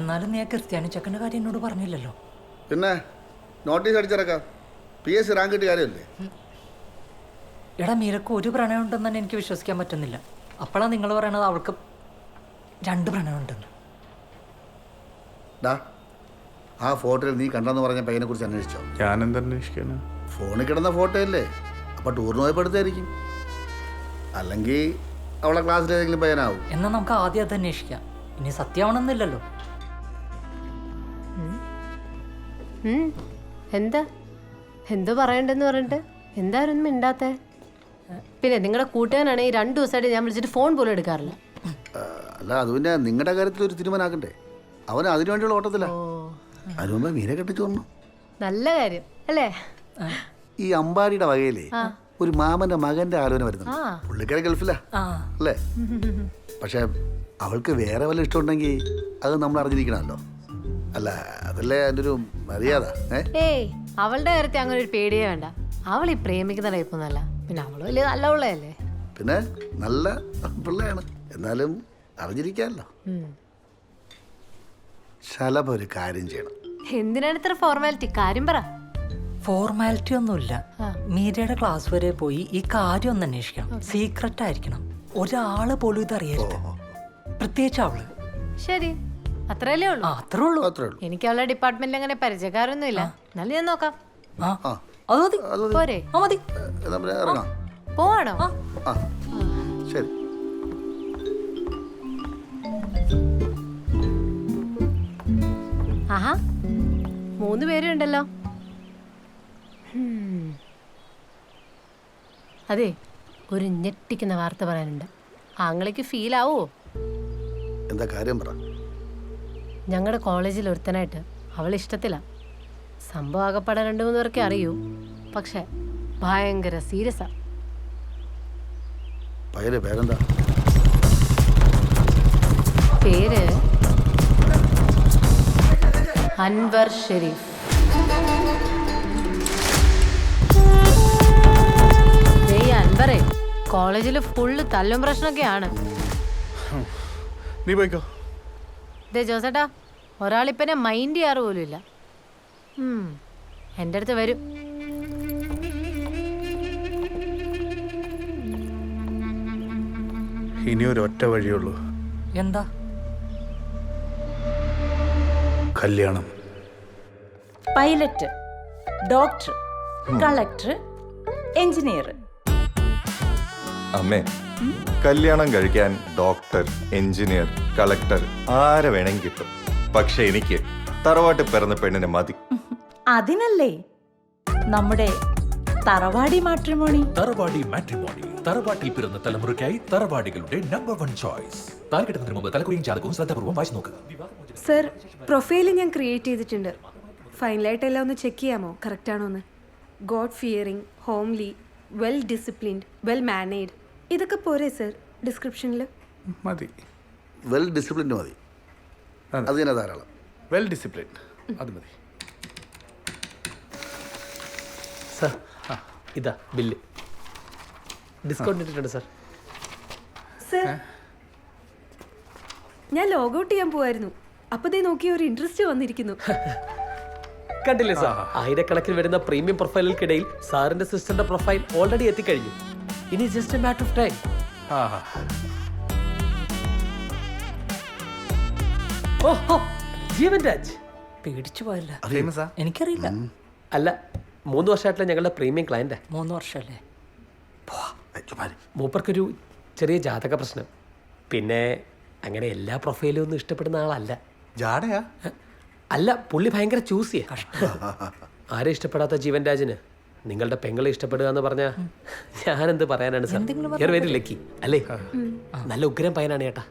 എന്നാലും നീ ആ ക്രിസ്ത്യാനി ചെക്കൻ്റെ കാര്യം എന്നോട് പറഞ്ഞില്ലല്ലോ. പിന്നെ നോട്ടീസ് അടിച്ചിറക്കാം. PSC റാങ്ക് കിട്ടിയ കാര്യമല്ലേ? എടാ മീരക്ക് ഒരു പ്രണയം ഉണ്ടെന്ന് തന്നെ എനിക്ക് വിശ്വസിക്കാൻ പറ്റുന്നില്ല. അപ്പോഴാണ് നിങ്ങൾ പറയണത് അവൾക്ക് 2 പ്രണയം ഉണ്ടെന്ന്. ഡാ, ആ ഫോട്ടോയിൽ നീ കണ്ടെന്ന് പറഞ്ഞ പയ്യനെ കുറിച്ച് അന്വേഷിച്ചോ? ഞാനെന്താ അന്വേഷിക്കാനാ? ഫോണിൽ കിടന്ന ഫോട്ടോ അല്ലേ? അപ്പോൾ ടൂറിന് പോയപ്പോൾ എടുത്തായിരിക്കും. അല്ലെങ്കിൽ അവളെ ക്ലാസ്സിൽ ഏതെങ്കിലും പയ്യനാവും. എന്നാൽ നമുക്ക് ആദ്യം അത് അന്വേഷിക്കാം. ഇനി സത്യമാണെന്നില്ലല്ലോ. എന്താ എന്തോ പറയണ്ടെന്ന് പറഞ്ഞിട്ട് എന്തായിരുന്നു മിണ്ടാത്തേ? പിന്നെ നിങ്ങളുടെ കൂട്ടുകാരനാണ് ഈ 2 ദിവസമായിട്ട് ഞാൻ വിളിച്ചിട്ട് ഫോൺ പോലും എടുക്കാറില്ല. അല്ല, അത് പിന്നെ നിങ്ങളുടെ കാര്യത്തിൽ ഒരു തീരുമാനമാക്കണ്ടേ? അവൻ അതിനു വേണ്ടിയുള്ള ഓട്ടത്തില്ല. അതിനു മുമ്പ് മീനെ കെട്ടിച്ചു വന്നു. നല്ല കാര്യം അല്ലേ? ഈ അമ്പാടിയുടെ വകയിലേ ഒരു മാമന്റെ മകന്റെ ആലോചന വരുന്നുണ്ട്. പുള്ളിക്കാരെ ഗൾഫിലാ അല്ലേ? പക്ഷെ അവൾക്ക് വേറെ വല്ല ഇഷ്ടമുണ്ടെങ്കിൽ അത് നമ്മൾ അറിഞ്ഞിരിക്കണമല്ലോ. അല്ല, അതല്ലേ അതിൻ്റെ ഒരു മര്യാദ. ഏയ് അവളുടെ കാര്യത്തിൽ അങ്ങനെ ഒരു പേടിയേ വേണ്ട. അവൾ ഈ പ്രേമിക്കുന്ന ടൈപ്പൊന്നല്ല. പിന്നെ അവള് വലിയ നല്ല പിള്ളയല്ലേ? പിന്നെ നല്ല പിള്ളയാണ്, എന്നാലും അറിഞ്ഞിരിക്കാമല്ലോ. ശലഭ ഒരു കാര്യം ചെയ്യണം. എന്തിനാണ് ഇത്ര ഫോർമാലിറ്റി? കാര്യം പറ. ഫോർമാലിറ്റി ഒന്നുമില്ല. മീരയുടെ ക്ലാസ് വരെ പോയി ഈ കാര്യം ഒന്ന് അന്വേഷിക്കണം. സീക്രട്ട് ആയിരിക്കണം. ഒരാള് പോലും ഇത് അറിയരുത്, പ്രത്യേകിച്ച് അവള്. ശരി, അത്രയല്ലേ ഉള്ളൂ? അത്രേ ഉള്ളൂ. എനിക്ക് അവളുടെ ഡിപ്പാർട്ട്മെന്റിൽ അങ്ങനെ പരിചയക്കാരൊന്നും ഇല്ല. എന്നാലും ഞാൻ നോക്കാം. അത് മതി. പോരെ? മതി. ഇറങ്ങാം. പോവാണോ? ശരി. ആഹാ, 3 പേരുണ്ടല്ലോ. അതെ, ഒരു ഞെട്ടിക്കുന്ന വാർത്ത പറയാനുണ്ട്. ആങ്ങളേക്ക് ഫീൽ ആവോ? എന്താ കാര്യം പറ. ഞങ്ങളുടെ കോളേജിൽ ഒരുത്തനായിട്ട് അവൾ ഇഷ്ടത്തില്ല. സംഭവം ആകപ്പാടെ 2-3 പേർക്കേ അറിയൂ. പക്ഷെ ഭയങ്കര സീരിയസാ. പേരെന്താ? പേര് അൻവർ ഷെരീഫ്. അൻവറേ കോളേജിൽ ഫുള്ള് തല്ലും പ്രശ്നമൊക്കെയാണ്. നീ പോയിക്കോ. ദേ ജോസേട്ടാ, ഒരാളിപ്പനെ മൈൻഡ് ചെയ്യാറ് പോലും ഇല്ല. എൻ്റെ അടുത്ത് വരും. ഇനി ഒരു ഒറ്റ വഴിയുള്ളൂ. എന്താ? കല്യാണം. Pilot, doctor, collector, engineer. അമ്മേ, കല്യാണം കഴിക്കാൻ ഡോക്ടർ, എഞ്ചിനീയർ, കളക്ടർ ആരെ വേണമെങ്കിൽ കിട്ടും. പക്ഷെ എനിക്ക് തറവാട്ടിൽ പിറന്ന പെണ്ണിനെ മതി. അതിനല്ലേ നമ്മുടെ തറവാടി മാട്രിമോണി. തറവാടി മാട്രിമോണി, തറവാട്ടിൽ പിറന്ന തലമുറയ്ക്കായി തറവാടികളുടെ നമ്പർ 1 ചോയ്സ്. താൽക്കെട്ടുന്നതിന് മുമ്പ് തലക്കുറിയും ജാതകവും ശ്രദ്ധാപൂർവ്വം വായിച്ചു നോക്കുക. സർ, പ്രൊഫൈല് ഞാൻ ക്രിയേറ്റ് ചെയ്തിട്ടുണ്ട്. ഫൈനലായിട്ട് എല്ലാം ഒന്ന് ചെക്ക് ചെയ്യാമോ, കറക്റ്റ് ആണോ എന്ന്? God fearing, homely, well disciplined, well mannered, ഇതൊക്കെ പോരെ സർ ഡിസ്ക്രിപ്ഷനിൽ? മതി. വെൽ ഡിസിപ്ലിൻഡ് മതി. അത് തന്നെ ധാരാളം. വെൽ ഡിസിപ്ലിൻ, അത് മതി. സർ, ഇതാ ബില്ല്. ഡിസ്കൗണ്ട് ഇട്ടിട്ടുണ്ട് സർ. സർ, ഞാൻ ലോഗ് ഔട്ട് ചെയ്യാൻ പോവായിരുന്നു. അപ്പോൾ ദേ നോക്കി ഒരു ഇൻട്രസ്റ്റ് വന്നിരിക്കുന്നു. കണ്ടില്ലേ സാർ, ആയിരക്കണക്കിന് വരുന്ന പ്രീമിയം പ്രൊഫൈലുകൾക്കിടയിൽ സാറിന്റെ സിസ്റ്ററിന്റെ പ്രൊഫൈൽ ഓൾറെഡി എത്തിക്കഴിഞ്ഞു. ഇനി just A matter of time. ഓഹോ, ജീവൻ രാജ്. പേടിച്ചു പോയല്ല. എനിക്കറിയില്ല. അല്ല, 3 വർഷമായിട്ടുള്ള ഞങ്ങളുടെ പ്രീമിയം ക്ലയന്റ്. 3 വർഷമല്ലേ? മൂപ്പർക്കൊരു ചെറിയ ജാതക പ്രശ്നം. പിന്നെ അങ്ങനെ എല്ലാ പ്രൊഫൈലും ഒന്നും ഇഷ്ടപ്പെടുന്ന ആളല്ല. ജാടയാ? അല്ല, പുള്ളി ഭയങ്കര ചൂസ് ചെയ്യാ. ആരെ ഇഷ്ടപ്പെടാത്ത ജീവൻ രാജിന് നിങ്ങളുടെ പെങ്ങളെ ഇഷ്ടപ്പെടുക എന്ന് പറഞ്ഞാൽ ഞാനെന്ത് പറയാനാണ് സാർ? വെരി ലക്കി അല്ലേ? നല്ല ഉഗ്രം പയ്യനാണ് ചേട്ടാ.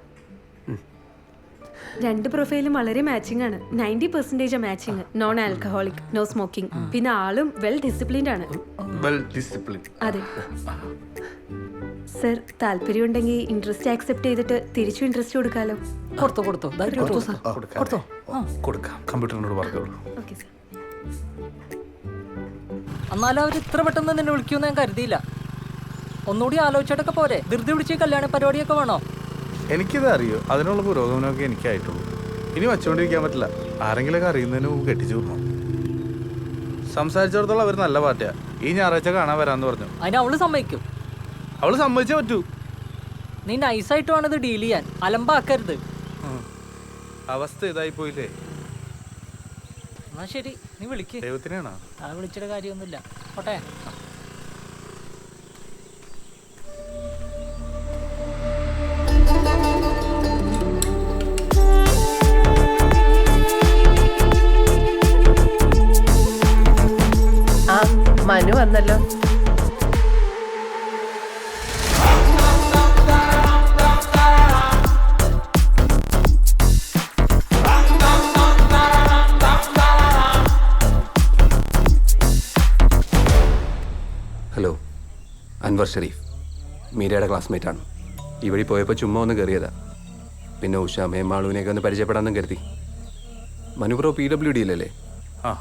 2 പ്രൊഫൈലും വളരെ മാച്ചിങ് ആണ്. 90% matching. Non alcoholic, no smoking. പിന്നെ ആളും വെൽ ഡിസിപ്ലിൻഡ് ആണ്. അതെ സർ, താല്പര്യം ഉണ്ടെങ്കിൽ ഇൻട്രസ്റ്റ് ആക്സെപ്റ്റ് ചെയ്തിട്ട് തിരിച്ചു ഇൻട്രസ്റ്റ് കൊടുക്കാലോ. കൊടുത്തോ കൊടുക്കാം. കമ്പ്യൂട്ടറിനോട് പറഞ്ഞോളൂ. Okay sir. എന്നാലും അവർ ഇത്ര പെട്ടെന്ന് നിന്നെ വിളിക്കുമെന്ന് ഞാൻ കരുതിയില്ല. ഒന്നുകൂടി ആലോചിച്ചിട്ടൊക്കെ പോരെ? ധൃതി പിടിച്ച് കല്യാണ പരിപാടിയൊക്കെ വേണോ? എനിക്കിത് അറിയോ, അതിനുള്ള പുരോഗമനമൊക്കെ എനിക്കായിട്ടുള്ളൂ. ഇനി വച്ചുകൊണ്ടിരിക്കാൻ പറ്റില്ല. ആരെങ്കിലൊക്കെ അറിയുന്നതിന് മുമ്പ് കെട്ടിച്ചു വിടണം. സംസാരിച്ചിടത്തോളം അവർ നല്ല പാർട്ടിയാ. ഈ ഞായറാഴ്ച കാണാൻ വരാന്ന് പറഞ്ഞു. അതിന് അവള് സമ്മതിക്കും. അവള് സമ്മതിച്ചേ പറ്റൂ. നീ നൈസായിട്ട് വേണം ഇത് ഡീൽ ചെയ്യാൻ, അലമ്പാക്കരുത്. അവസ്ഥ ഇതായി പോയില്ലേ. എന്നാ ശരി, നീ വിളിക്ക്. ദൈവത്തിനാണോ? ആ വിളിച്ചിട്ട് കാര്യമൊന്നുമില്ല. പോട്ടെ. ആ മനു വന്നല്ലോ. ഹലോ, അൻവർ ഷെരീഫ്, മീരയുടെ ക്ലാസ്മേറ്റാണ്. ഈ വഴി പോയപ്പോൾ ചുമ്മാ ഒന്ന് കയറിയതാ. പിന്നെ ഉഷാമയും മാളുവിനെയൊക്കെ ഒന്ന് പരിചയപ്പെടാമെന്നും കരുതി. മനു ബ്രോ PWDയിലല്ലേ? ആ,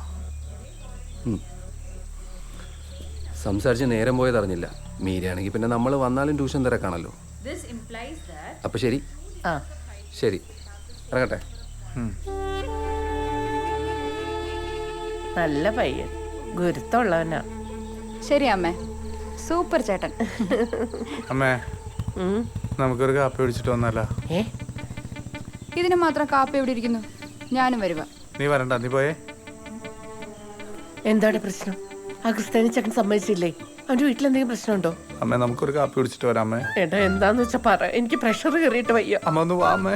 സംസാരിച്ച് നേരം പോയത് അറിഞ്ഞില്ല. മീരയാണെങ്കിൽ പിന്നെ നമ്മൾ വന്നാലും ട്യൂഷൻ തിരക്കാണല്ലോ. അപ്പം ശരി. ആ ശരി, ഇറങ്ങട്ടെ. നല്ല പയ്യൻ, ഗുരുത്തമുള്ളവനാ. ശരി അമ്മേ, സൂപ്പർ ചേട്ടൻ. അമ്മേ, നമുക്കൊരു കാപ്പി പിടിച്ചിട്ട് വന്നല്ല. ഇതിന് മാത്രം കാപ്പി എവിടെ ഇരിക്കുന്നു? ഞാനും വരുക. നീ വരണ്ട, നീ പോയേ. എന്താണ് പ്രശ്നം? ആ ക്രിസ്ത്യാനി ചേട്ടൻ സമ്മതിച്ചില്ലേ? അവന്റെ വീട്ടിലെന്തെങ്കിലും പ്രശ്നമുണ്ടോ? അമ്മേ, നമുക്കൊരു കാപ്പി പിടിച്ചിട്ട് വരാം. അമ്മേ, ഏട്ടാ എന്താന്ന് വെച്ചാ പറ, എനിക്ക് പ്രഷർ കയറിയിട്ട് വയ്യ. അമ്മ ഒന്ന് വാ. അമ്മേ,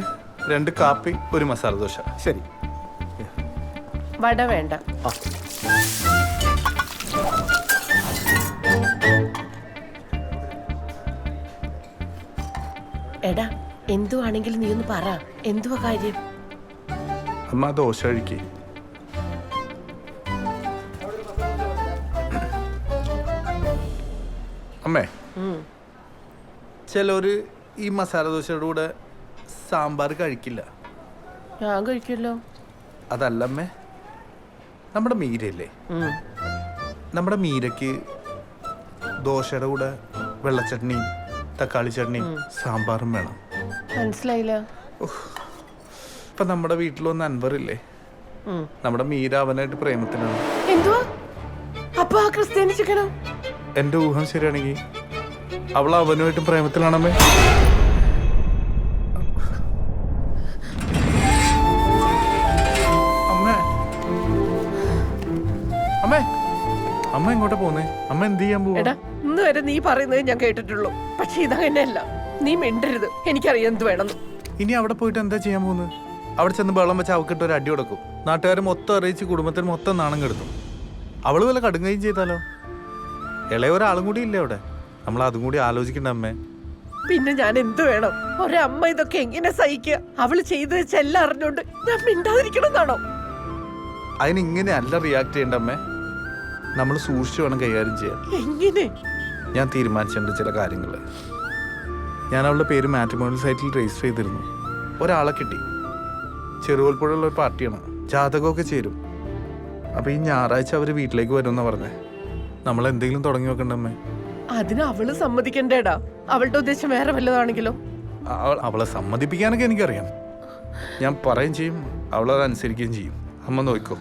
2 കാപ്പി, 1 മസാല ദോശ. ശരി. വട വേണ്ട. എടാ, എന്തുവാണെങ്കിലും നീ ഒന്ന് പറ, എന്തുവാ കാര്യം? അമ്മ ദോശ കഴിക്കേ. അമ്മേ, ചിലര് ഈ മസാല ദോശയുടെ കൂടെ സാമ്പാർ കഴിക്കില്ല. ഞാൻ കഴിക്കല്ലോ. അതല്ല അമ്മേ, നമ്മുടെ മീരയില്ലേ, നമ്മുടെ മീരയ്ക്ക് ദോശയുടെ കൂടെ വെള്ളച്ചട്നിയും തക്കാളി ചട്നിയും സാമ്പാറും വേണം. മനസ്സിലായില്ല. ഇപ്പൊ നമ്മുടെ വീട്ടിലൊന്ന് അൻവറില്ലേ, നമ്മുടെ മീര അവനായിട്ട് പ്രേമത്തിലാണ്. എന്തുവാ? അപ്പൊ ആ ക്രിസ്ത്യാനി ചിക്കനോ? എന്റെ ഊഹം ശരിയാണെങ്കിൽ അവൾ അവനുമായിട്ടും പ്രേമത്തിലാണമ്മേ. അമ്മേ, അമ്മേ, അമ്മ എങ്ങോട്ടാ പോന്നേ? അമ്മ എന്ത് ചെയ്യാൻ പോവാ? എടാ, ഇന്ന് വരെ നീ പറയുന്നത് ഞാൻ കേട്ടിട്ടുള്ളൂ. പക്ഷെ ഇതങ്ങനെയല്ല. നീ മിണ്ടരുത്, എനിക്കറിയാം എന്ത് വേണമെന്ന്. ഇനി അവിടെ പോയിട്ട് എന്താ ചെയ്യാൻ പോകുന്നത്? അവിടെ ചെന്ന് വെള്ളം വെച്ച് അവക്കിട്ട് ഒരു അടി കൊടുക്കും. നാട്ടുകാർ മൊത്തം അറിയിച്ച് കുടുംബത്തിന് മൊത്തം നാണം കെടുത്തും. അവള് വല്ല കടുങ്ങയും ചെയ്താലോ? ഇളയ ഒരാളും കൂടി ഇല്ലേ അവിടെ? നമ്മൾ അതും കൂടി ആലോചിക്കണ്ട അമ്മേ. പിന്നെ ഞാൻ എന്ത് വേണം? ഒരമ്മ ഇതൊക്കെ എങ്ങനെ സഹിക്കുക? അവള് ചെയ്തു വെച്ച എല്ലാം അറിഞ്ഞോണ്ട് ഞാൻ മിണ്ടാതിരിക്കണമെന്നാണോ? അതിനിങ്ങനെ അല്ല റിയാക്ട് ചെയ്യണ്ട അമ്മേ. നമ്മൾ സൂക്ഷിച്ചു വേണം കൈകാര്യം ചെയ്യാൻ. എങ്ങനെ? ഞാൻ തീരുമാനിച്ചിട്ടുണ്ട് ചില കാര്യങ്ങൾ. ഞാൻ അവളുടെ പേര് മാട്രിമോണിയൽ സൈറ്റിൽ രജിസ്റ്റർ ചെയ്തിരുന്നു. ഒരാളെ കിട്ടി. ചെറുകോൽപ്പുഴയുള്ള ഒരു പാർട്ടിയാണ്. ജാതകമൊക്കെ ചേരും. അപ്പോൾ ഈ ഞായറാഴ്ച അവർ വീട്ടിലേക്ക് വരുമെന്നാണ് പറഞ്ഞത്. നമ്മൾ എന്തെങ്കിലും തുടങ്ങി വെക്കണ്ടമ്മേ. അതിന് അവള് സമ്മതിക്കണ്ടേടാ. അവളുടെ ഉദ്ദേശം വേറെ വല്ലതാണെങ്കിലോ? അവളെ സമ്മതിപ്പിക്കാനൊക്കെ എനിക്കറിയാം. ഞാൻ പറയുകയും ചെയ്യും, അവളതനുസരിക്കുകയും ചെയ്യും. അമ്മ നോക്കോ.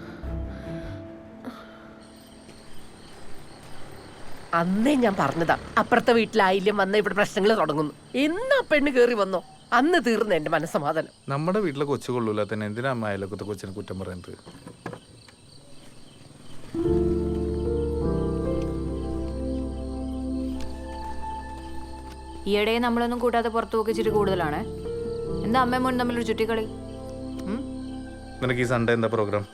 അന്നേ ഞാൻ പറഞ്ഞതാ, അപ്പുറത്തെ വീട്ടിലായില്യം വന്ന ഇവിടെ പ്രശ്നങ്ങൾ തുടങ്ങുന്നു. എന്നാ പെണ്ണ് കേറി വന്നോ അന്ന് തീർന്നു എന്റെ മനസ്സമാധാനം. നമ്മുടെ വീട്ടിലെ കൊച്ചു കൊള്ളൂല തന്നെ എന്തിനാ അമ്മ അയലൊക്കത്തെ കൊച്ചിനെ കുറ്റം പറയുന്നത്? ഈയിടെ നമ്മളൊന്നും കൂട്ടാതെ പുറത്തു പോക്ക് ഇച്ചിരി കൂടുതലാണ്. എന്താ അമ്മയും മോനും തമ്മിലൊരു ചുറ്റിക്കളി? നിനക്ക് ഈ സൺഡേ എന്താ പ്രോഗ്രാം?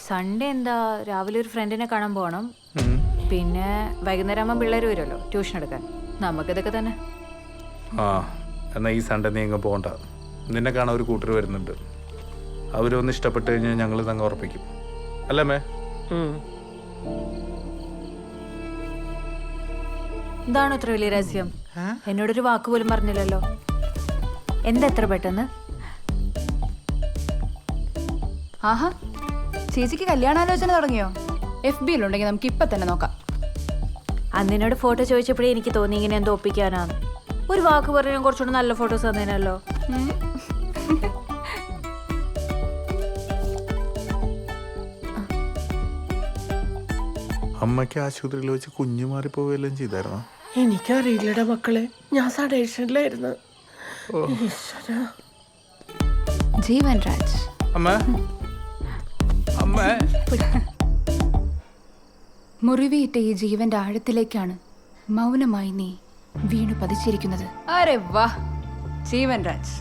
സൺഡേ എന്താ, രാവിലെ ഒരു ഫ്രണ്ടിനെ കാണാൻ പോകണം. പിന്നെ വൈകുന്നേരം ആകുമ്പോൾ പിള്ളേർ വരുമല്ലോ ട്യൂഷൻ എടുക്കാൻ. നമുക്കിതൊക്കെ തന്നെ. ആ, എന്നാൽ ഈ സൺഡേ നീ എങ്ങും പോകണ്ട. നിന്നെ കാണാൻ ഒരു കൂട്ടർ വരുന്നുണ്ട്. അവരൊന്ന് ഇഷ്ടപ്പെട്ട് കഴിഞ്ഞാൽ ഞങ്ങൾ തങ്ങ ഉറപ്പിക്കും. അല്ലേ മേ? എന്താണോ ഇത്ര വലിയ രഹസ്യം? എന്നോടൊരു വാക്ക് പോലും പറഞ്ഞില്ലല്ലോ. എന്താ എത്ര പെട്ടെന്ന്? ആഹാ, ചേച്ചിക്ക് കല്യാണാലോചന തുടങ്ങിയോ? FB-യിലുണ്ടെങ്കിൽ നമുക്ക് ഇപ്പം തന്നെ നോക്കാം. അന്നിനോട് ഫോട്ടോ ചോദിച്ചപ്പോഴേ എനിക്ക് തോന്നി ഇങ്ങനെ എന്തോ ഒപ്പിക്കാനാണ്. ഒരു വാക്ക് പറഞ്ഞാൽ കുറച്ചുകൂടെ നല്ല ഫോട്ടോസ് തന്നേനല്ലോ. അമ്മയ്ക്ക് ആശുപത്രിയിൽ വെച്ച് കുഞ്ഞു മാറിപ്പോവുകയെല്ലാം ചെയ്തായിരുന്നോ? എനിക്കറിയില്ലടാ മക്കളെ, ഞാൻ സഡേഷനിലായിരുന്നു. ജീവൻ രാജ്, അമ്മ അമ്മ മുറിവേറ്റ ഈ ജീവന്റെ ആഴത്തിലേക്കാണ് മൗനമായി നീ വീണു പതിച്ചിരിക്കുന്നത്. അരെ വാ ജീവൻ രാജ്,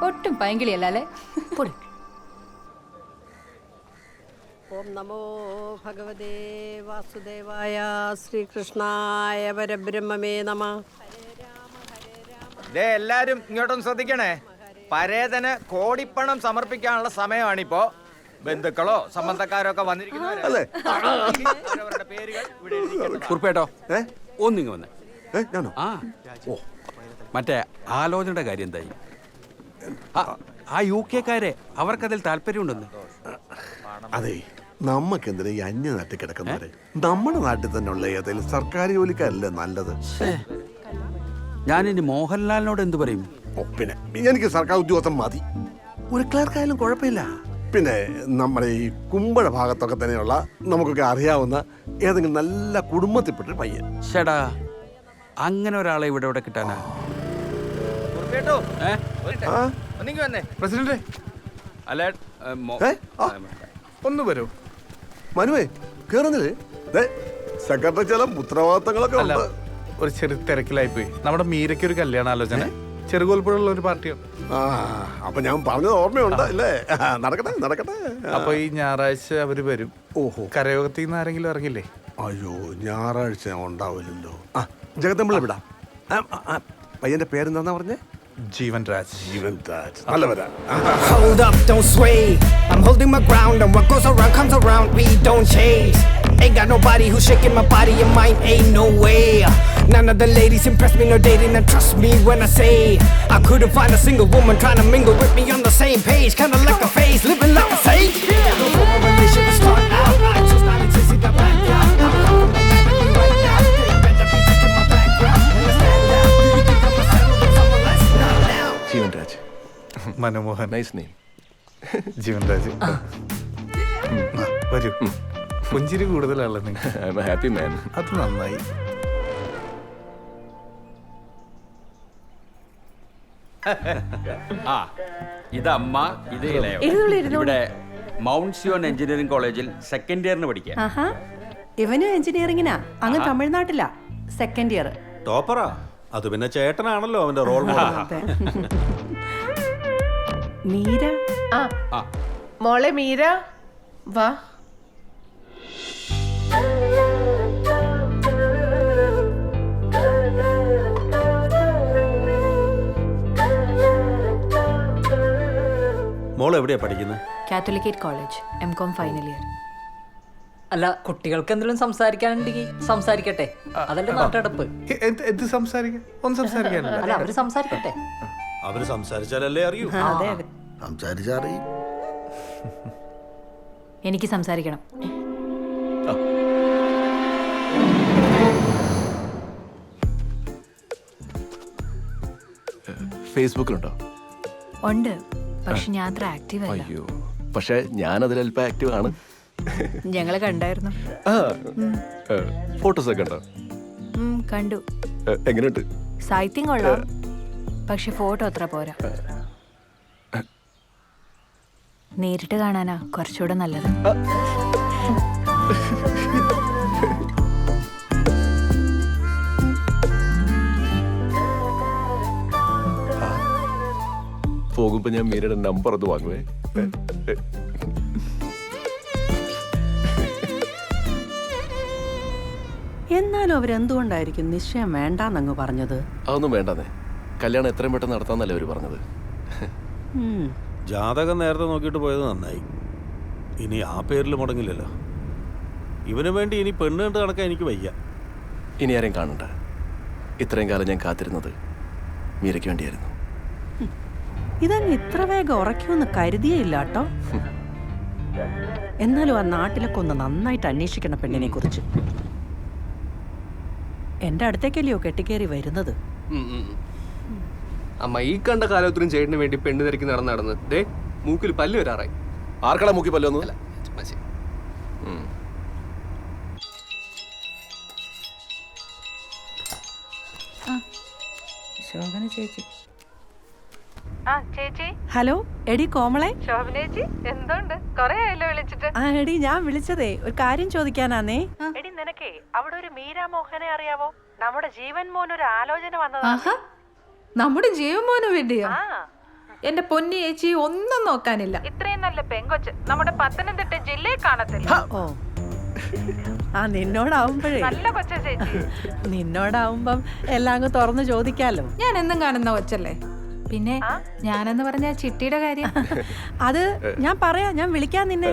ഒട്ടും പൈങ്കിളിയല്ലേ? ഓം നമോ ഭഗവതേ വാസുദേവായ ശ്രീകൃഷ്ണായ പരബ്രഹ്മമേ നമ. എല്ലാരും ഇങ്ങോട്ടൊന്ന് ശ്രദ്ധിക്കണേ. പരേതന് കോടിപ്പണം സമർപ്പിക്കാനുള്ള സമയമാണിപ്പോ. ബന്ധുക്കളോ സംബന്ധക്കാരോ ഒക്കെ വന്നിരിക്കുന്നവരല്ലേ അവരവരുടെ പേരുകൾ ഇവിടെ എഴുതിക്കേണ്ടതാണ്. കുറിപ്പേട്ടോ ഒന്നിങ്ങ് വന്നേ. ആ ഓ മറ്റേ ആലോചനയുടെ കാര്യം എന്തായി? ആ UK-ക്കാരെ അവർക്കതിൽ താല്പര്യമുണ്ടെന്ന്. അതെ, നമുക്കെന്തിനാ ഈ അന്യനാട്ടിൽ കിടക്കുന്നവരെ? നമ്മുടെ നാട്ടിൽ തന്നെ ഉള്ള ഏതെങ്കിലും സർക്കാർ ജോലിക്കാരല്ലേ നല്ലത്? ഞാനിനി മോഹൻലാലിനോട് എന്തു പറയും? പിന്നെ എനിക്ക് സർക്കാർ ഉദ്യോഗസ്ഥൻ മതി. ഒരു ക്ലർക്കായാലും കുഴപ്പമില്ല. പിന്നെ നമ്മുടെ ഈ കുമ്പഴ ഭാഗത്തൊക്കെ തന്നെയുള്ള നമുക്കൊക്കെ അറിയാവുന്ന ഏതെങ്കിലും നല്ല കുടുംബത്തിൽപ്പെട്ടൊരു പയ്യൻ. ചേടാ, അങ്ങനെ ഒരാളെ ഇവിടെ കിട്ടാനാ? ഒന്നിങ്ങ് വന്നേ. പ്രസിഡന്റ് അല്ല ഒന്ന് വരൂ. മനുവേ കേറുന്നില്ലേ? സെക്രട്ടറി ചില ഉത്തരവാദിത്തങ്ങളൊക്കെ അല്ല, ഉണ്ട്. ഒരു ചെറിയ തിരക്കിലായിപ്പോയി. നമ്മുടെ മീരയ്ക്ക് ഒരു കല്യാണാലോചന ചെറുകോൽപ്പുഴയുള്ള ഒരു പാർട്ടിയാണ്. അപ്പൊ ഞാൻ പറഞ്ഞത് ഓർമ്മയുണ്ട് അല്ലേ? നടക്കട്ടെ നടക്കട്ടെ. അപ്പൊ ഈ ഞായറാഴ്ച അവര് വരും. ഓഹോ, കരയോഗത്തിൽ നിന്ന് ആരെങ്കിലും ഇറങ്ങില്ലേ? അയ്യോ, ഞായറാഴ്ച ഉണ്ടാവില്ലല്ലോ. ജഗദമ്പിള്ള വിടാം. പയ്യന്റെ പേരെന്താ പറഞ്ഞേ? ജീവൻ രാജ്. ജീവൻ രാജ്, നല്ല വരാ. Hold up, don't sway. I'm holding my ground, and what goes around comes around. We don't chase. Ain't got nobody who's shaking my body and mind. Ain't no way. None of the ladies impress me, no dating, and trust me when I say I couldn't find a single woman trying to mingle with me on the same page. Kinda like a phase, living like a saint. No for a relation to start out. I just not exist in the background. I'm coming romantically right now. They better be checking my background. Understand now? Do you think I'm a settle with someone less? Not now. Jeevan Raj. Manohan. Nice name. Jeevan Raj. വരൂ. പുഞ്ചിരി കൂടുതലാണല്ലോ നിങ്ങൾ. Happy man. അത് നന്നായി. ആ ഇതമ്മ, ഇത് ഇവിടെ മൗണ്ട് സിയോൺ എഞ്ചിനീയറിംഗ് കോളേജിൽ സെക്കൻഡ് ഇയറിന് പഠിക്കുക. ഇവനും എഞ്ചിനീയറിംഗിനാ, അങ്ങ് തമിഴ്നാട്ടിലാ സെക്കൻഡ് ഇയർ. ടോപ്പറാ. അത് പിന്നെ ചേട്ടനാണല്ലോ അവന്റെ റോൾ മോഡൽ. മീര. മോളെ മീര വാ. മോൾ എവിടെയാ പഠിക്കുന്നത്? Catholicate college, M.Com final year. അല്ല, കുട്ടികൾക്ക് എന്തെങ്കിലും സംസാരിക്കാനുണ്ടെങ്കിൽ സംസാരിക്കട്ടെ. അതല്ലേ നാട്ടടപ്പ്. എന്ത് സംസാരിക്കാൻ? ഒന്നും സംസാരിക്കാനില്ല. അല്ല, അവര് സംസാരിക്കട്ടെ. അവര് സംസാരിച്ചാലല്ലേ അറിയൂ. സംസാരിച്ചറിയും. എനിക്ക് സംസാരിക്കണം. ഫേസ്ബുക്കിലുണ്ടോ? ഉണ്ട്, പക്ഷെ ഞാൻ അത്ര ആക്റ്റീവ് അല്ല. അയ്യോ, പക്ഷെ ഞാൻ അതിലല്പം ആക്റ്റീവ് ആണ്. ഞങ്ങള് കണ്ടായിരുന്നു. ഫോട്ടോസ് ഒക്കെ ഉണ്ടോ? കണ്ടു. എങ്ങനെയുണ്ട്? സാഹിത്യം കൊള്ളാം, പക്ഷെ ഫോട്ടോ അത്ര പോരാ. നേരിട്ട് കാണാനാ കുറച്ചുകൂടെ നല്ലത്. പോകുമ്പോ ഞാൻ മീരയുടെ നമ്പർ ഒന്ന് വാങ്ങുവേ. എന്നാലും അവരെന്തുകൊണ്ടായിരിക്കും നിശ്ചയം വേണ്ടാന്നങ്ങ് പറഞ്ഞത്? അതൊന്നും വേണ്ടെന്നേ, കല്യാണം എത്രയും പെട്ടെന്ന് നടത്താന്നല്ലേ അവര് പറഞ്ഞത്. ജാതകം നേരത്തെ നോക്കിയിട്ട് പോയത് നന്നായി. ഇനി ആ പേരിൽ മുടങ്ങില്ലല്ലോ. ഇവന് വേണ്ടി ഇനി പെണ്ണ് കണ്ട് നടക്കാൻ എനിക്ക് വയ്യ. ഇനി ആരെയും കാണണ്ട. ഇത്രയും കാലം ഞാൻ കാത്തിരുന്നത് മീരയ്ക്ക് വേണ്ടിയായിരുന്നു. ഇതങ്ങ് ഇത്ര വേഗം ഉറക്കുമെന്ന് കരുതിയില്ല കേട്ടോ. എന്നാലും ആ നാട്ടിലൊക്കെ ഒന്ന് നന്നായിട്ട് അന്വേഷിക്കണം പെണ്ണിനെ കുറിച്ച്. എന്റെ അടുത്തേക്കല്ലയോ കെട്ടിക്കേറി വരുന്നത്. അമ്മ ഈ കണ്ട കാലത്തിനും ചേട്ടന് വേണ്ടി പെണ്ണ് തിരക്കി നടന്ന് ദേ മൂക്കിൽ പല്ല് വരാറായി. ആർക്കടാ മൂക്കി പല്ലൊന്നും? ശോഭന ചേച്ചി. ആ ചേച്ചി. ഹലോ എടി കോമളെ. ശോഭന ചേച്ചി എന്തുണ്ട്? കൊറേ ആയല്ലോ വിളിച്ചിട്ട്. ആ എടി ഞാൻ വിളിച്ചതേ ഒരു കാര്യം ചോദിക്കാനാന്നേ. എടി നിനക്കേ അവിടെ ഒരു മീരാ മോഹനെ അറിയാവോ? നമ്മുടെ ജീവൻ മോൻ ഒരു ആലോചന വന്നതാ. നമ്മുടെ ജീവമോന് വേണ്ടിയോ? എന്റെ പൊന്നി ചേച്ചി ഒന്നും നോക്കാനില്ല. ഇത്രയും നല്ല പെങ്കൊച്ച് നമ്മുടെ പത്തനംതിട്ട ജില്ലയിൽ കാണത്തില്ല. ഓ ആ നിന്നോടാവുമ്പോഴേ നല്ല കൊച്ച ചേച്ചി. നിന്നോടാവുമ്പം എല്ലാം അങ്ങ് തുറന്നു ചോദിക്കാലോ. ഞാൻ എന്നും കാണുന്ന കൊച്ചല്ലേ. പിന്നെ ഞാനെന്ന് പറഞ്ഞ ചിട്ടിയുടെ കാര്യം അത് ഞാൻ പറയാം. ഞാൻ വിളിക്കാൻ നിന്നെ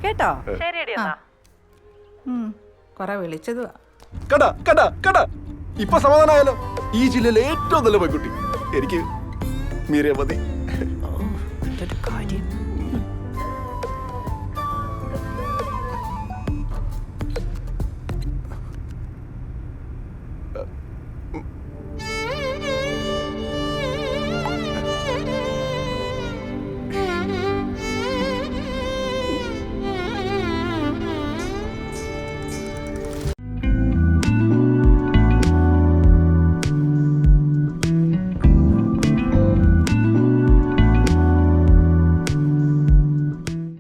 കേട്ടോ. ശരിയടി എന്നാ. കൊറേ വിളിച്ചതുവാ. കടാ കടാ കടാ ഇപ്പൊ സമാധാനമായാലോ. ഈ ജില്ലയിലെ ഏറ്റവും നല്ല പെൺകുട്ടി എനിക്ക് മീരയെ മതി.